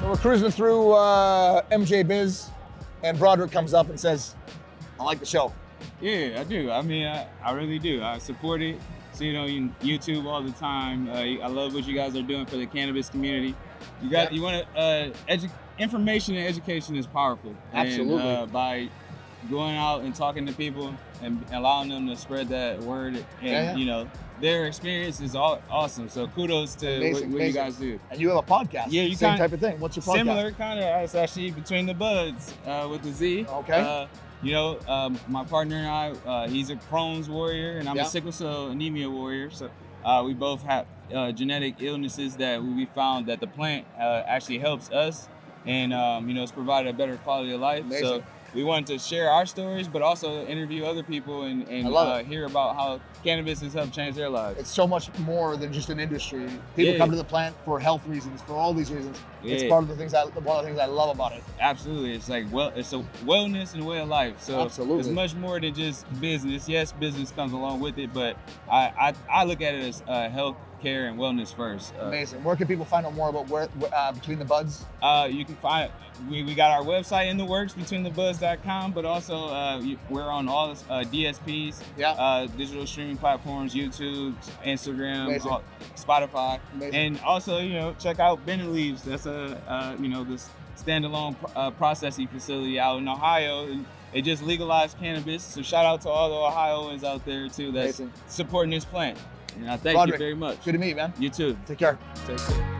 So we're cruising through MJ Biz, and Broderick comes up and says, I like the show. Yeah, I do. I mean, I really do. I support it. See it on YouTube all the time. I love what you guys are doing for the cannabis community. You want to information and education is powerful. Absolutely. And, by going out and talking to people and allowing them to spread that word, and you know, their experience is awesome. So kudos to what you guys do. And you have a podcast. Yeah, same type of thing. What's your podcast? Similar, kind of. It's actually Between the Buds with the Z. Okay. You know, my partner and I, he's a Crohn's warrior, and I'm a sickle cell anemia warrior. So we both have genetic illnesses that we found that the plant actually helps us, and you know, it's provided a better quality of life. Amazing. So we wanted to share our stories, but also interview other people and hear about how cannabis has helped change their lives. It's so much more than just an industry. People come to the plant for health reasons, for all these reasons. It's part of the things one of the things I love about it. Absolutely, it's like it's a wellness and way of life. So absolutely, it's much more than just business. Yes, business comes along with it, but I look at it as health care and wellness first. Amazing. Where can people find out more about Between the Buds? You can find we got our website in the works, betweenthebuds.com, but also we're on all DSPs, digital streaming platforms, YouTube, Instagram, Spotify, and also, you know, check out Bennett Leaves. That's you know, this standalone processing facility out in Ohio. And they just legalized cannabis, so shout out to all the Ohioans out there too that's supporting this plant. And I thank you very much. Good to meet you, man. You too. Take care. Take care.